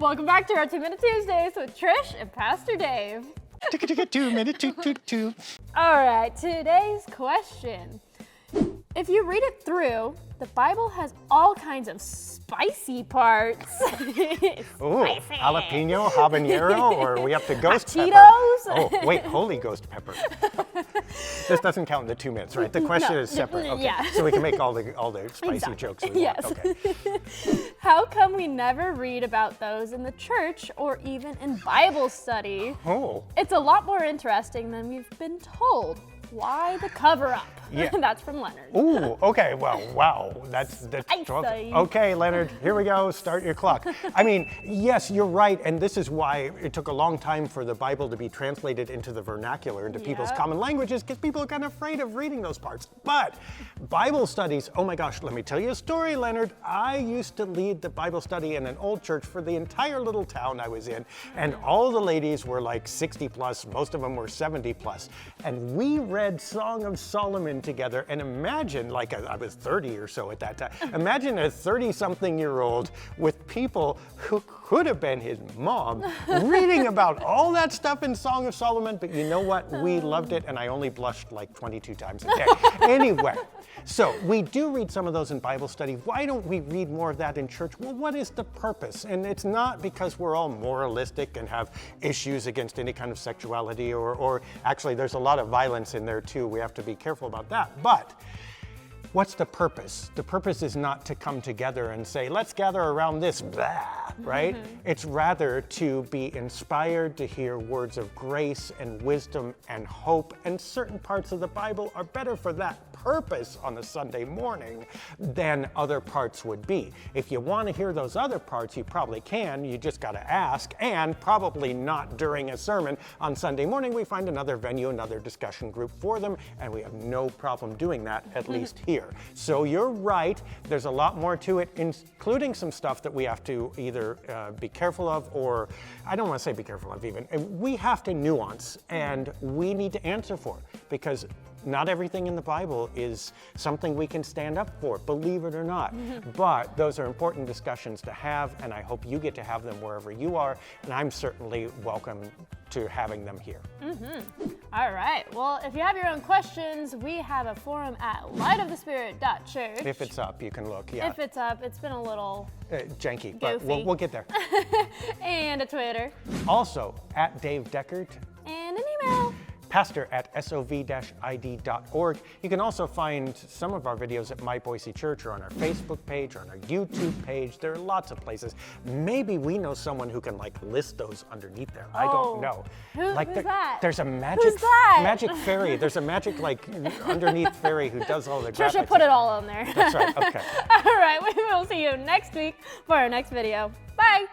Welcome back to our 2-Minute Tuesdays with Trish and Pastor Dave. 2 minute two. All right, today's question. If you read it through, the Bible has all kinds of spicy parts. Ooh, jalapeno, habanero, or we have to ghost pepper. Cheetos. Oh, wait, Holy Ghost pepper. This doesn't count in the 2 minutes, right? The question is separate. Okay. Yeah. So we can make all the spicy Exactly. jokes we Yes. want. Okay. How come we never read about those in the church or even in Bible study? Oh. It's a lot more interesting than we've been told. Why the cover up? Yeah. That's from Leonard. Ooh, okay, well, wow, that's Spicy. okay, Leonard, here we go, start your clock. I mean, yes, you're right, and this is why it took a long time for the Bible to be translated into the vernacular, into people's Yep. common languages, because people are kind of afraid of reading those parts. But Bible studies, oh my gosh, let me tell you a story, Leonard. I used to lead the Bible study in an old church for the entire little town I was in, and all the ladies were like 60 plus, most of them were 70 plus, and we read Song of Solomon together, and imagine, I was 30 or so at that time, imagine a 30-something-year-old with people who could have been his mom reading about all that stuff in Song of Solomon, but you know what? We loved it, and I only blushed like 22 times a day. Anyway, so we do read some of those in Bible study. Why don't we read more of that in church? Well, what is the purpose? And it's not because we're all moralistic and have issues against any kind of sexuality, or actually there's a lot of violence in there too. We have to be careful about that. But what's the purpose? The purpose is not to come together and say, let's gather around this, blah, right? It's rather to be inspired to hear words of grace and wisdom and hope, and certain parts of the Bible are better for that purpose on a Sunday morning than other parts would be. If you want to hear those other parts, you probably can. You just got to ask, and probably not during a sermon on Sunday morning. We find another venue, another discussion group for them, and we have no problem doing that, at least here. So you're right. There's a lot more to it, including some stuff that we have to either be careful of, or I don't want to say be careful of even. We have to nuance, and we need to answer for, because not everything in the Bible is something we can stand up for, believe it or not. But those are important discussions to have, and I hope you get to have them wherever you are, and I'm certainly welcome to having them here. All right. Well, if you have your own questions, we have a forum at lightofthespirit.church. If it's up, you can look, yeah. If it's up, it's been a little Janky, but goofy. we'll get there. and a Twitter, Also, at Dave Deckert, and an email. pastor at sov-id.org. You can also find some of our videos at My Boise Church, or on our Facebook page, or on our YouTube page. There are lots of places. Maybe we know someone who can list those underneath there. I don't know. Who's that? There's a magic Who's that? magic fairy. There's a magic underneath fairy who does all the graphics. Trisha put it all on there. That's right. Okay. All right. We will see you next week for our next video. Bye.